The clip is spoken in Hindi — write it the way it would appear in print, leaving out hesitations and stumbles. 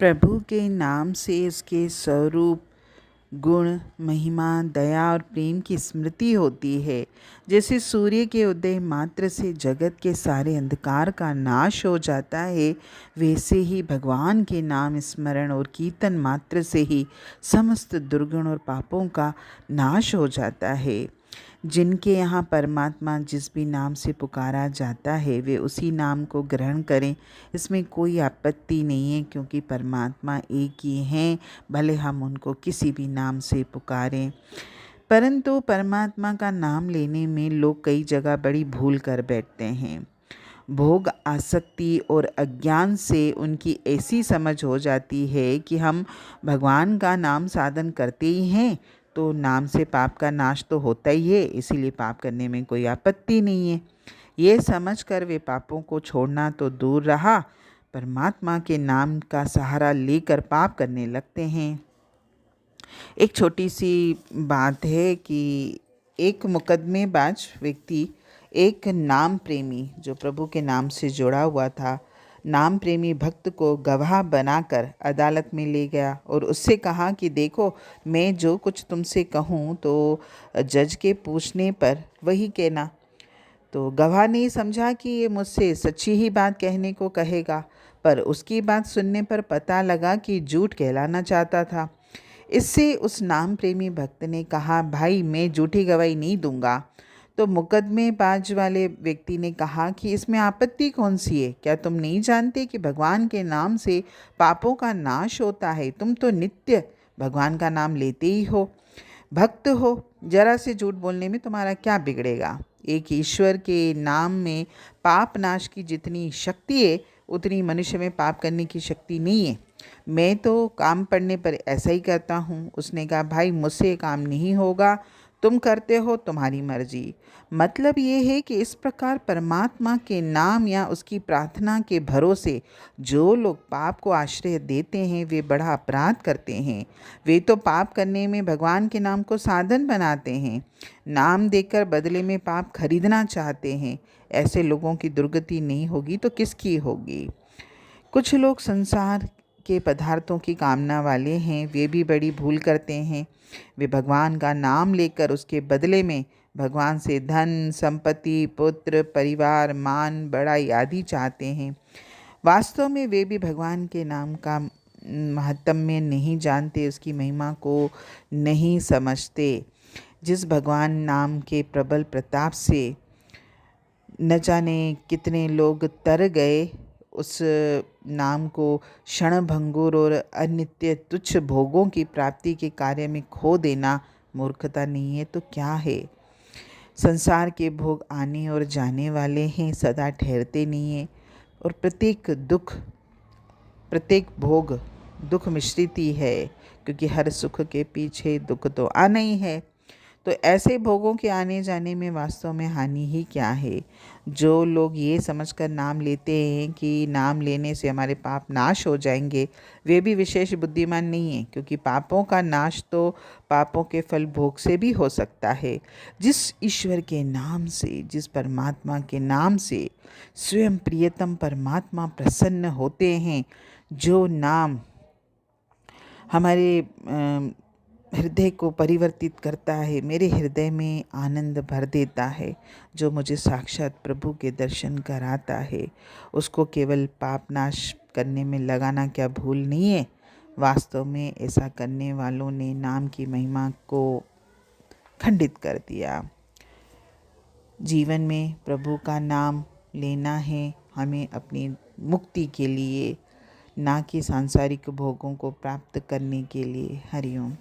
प्रभु के नाम से उसके स्वरूप, गुण, महिमा, दया और प्रेम की स्मृति होती है। जैसे सूर्य के उदय मात्र से जगत के सारे अंधकार का नाश हो जाता है, वैसे ही भगवान के नाम स्मरण और कीर्तन मात्र से ही समस्त दुर्गुण और पापों का नाश हो जाता है। जिनके यहाँ परमात्मा जिस भी नाम से पुकारा जाता है वे उसी नाम को ग्रहण करें, इसमें कोई आपत्ति नहीं है, क्योंकि परमात्मा एक ही हैं, भले हम उनको किसी भी नाम से पुकारें। परंतु परमात्मा का नाम लेने में लोग कई जगह बड़ी भूल कर बैठते हैं। भोग आसक्ति और अज्ञान से उनकी ऐसी समझ हो जाती है कि हम भगवान का नाम साधन करते ही हैं, तो नाम से पाप का नाश तो होता ही है, इसीलिए पाप करने में कोई आपत्ति नहीं है। ये समझकर वे पापों को छोड़ना तो दूर रहा, परमात्मा के नाम का सहारा लेकर पाप करने लगते हैं। एक छोटी सी बात है कि एक मुकदमेबाज व्यक्ति एक नाम प्रेमी जो प्रभु के नाम से जुड़ा हुआ था, नाम प्रेमी भक्त को गवाह बनाकर अदालत में ले गया और उससे कहा कि देखो, मैं जो कुछ तुमसे कहूँ तो जज के पूछने पर वही कहना। तो गवाह ने समझा कि ये मुझसे सच्ची ही बात कहने को कहेगा, पर उसकी बात सुनने पर पता लगा कि झूठ कहलाना चाहता था। इससे उस नाम प्रेमी भक्त ने कहा, भाई मैं झूठी गवाही नहीं दूंगा। तो मुकदमेबाज वाले व्यक्ति ने कहा कि इसमें आपत्ति कौन सी है? क्या तुम नहीं जानते कि भगवान के नाम से पापों का नाश होता है? तुम तो नित्य भगवान का नाम लेते ही हो, भक्त हो, जरा से झूठ बोलने में तुम्हारा क्या बिगड़ेगा? एक ईश्वर के नाम में पाप नाश की जितनी शक्ति है, उतनी मनुष्य में पाप करने की शक्ति नहीं है। मैं तो काम पड़ने पर ऐसा ही करता हूँ। उसने कहा, भाई मुझसे काम नहीं होगा, तुम करते हो, तुम्हारी मर्जी। मतलब ये है कि इस प्रकार परमात्मा के नाम या उसकी प्रार्थना के भरोसे जो लोग पाप को आश्रय देते हैं वे बड़ा अपराध करते हैं। वे तो पाप करने में भगवान के नाम को साधन बनाते हैं, नाम देकर बदले में पाप खरीदना चाहते हैं। ऐसे लोगों की दुर्गति नहीं होगी तो किसकी होगी? कुछ लोग संसार के पदार्थों की कामना वाले हैं, वे भी बड़ी भूल करते हैं। वे भगवान का नाम लेकर उसके बदले में भगवान से धन, संपत्ति, पुत्र, परिवार, मान, बड़ाई आदि चाहते हैं। वास्तव में वे भी भगवान के नाम का महत्म्य नहीं जानते, उसकी महिमा को नहीं समझते। जिस भगवान नाम के प्रबल प्रताप से न जाने कितने लोग तर गए, उस नाम को क्षणभंगुर और अनित्य तुच्छ भोगों की प्राप्ति के कार्य में खो देना मूर्खता नहीं है तो क्या है? संसार के भोग आने और जाने वाले हैं, सदा ठहरते नहीं हैं, और प्रत्येक भोग दुख मिश्रित ही है, क्योंकि हर सुख के पीछे दुख तो आना ही है। तो ऐसे भोगों के आने जाने में वास्तव में हानि ही क्या है? जो लोग ये समझकर नाम लेते हैं कि नाम लेने से हमारे पाप नाश हो जाएंगे, वे भी विशेष बुद्धिमान नहीं हैं, क्योंकि पापों का नाश तो पापों के फल भोग से भी हो सकता है। जिस ईश्वर के नाम से, जिस परमात्मा के नाम से स्वयं प्रियतम परमात्मा प्रसन्न होते हैं, जो नाम हमारे हृदय को परिवर्तित करता है, मेरे हृदय में आनंद भर देता है, जो मुझे साक्षात प्रभु के दर्शन कराता है, उसको केवल पाप नाश करने में लगाना क्या भूल नहीं है? वास्तव में ऐसा करने वालों ने नाम की महिमा को खंडित कर दिया। जीवन में प्रभु का नाम लेना है हमें अपनी मुक्ति के लिए, ना कि सांसारिक भोगों को प्राप्त करने के लिए। हरिओम।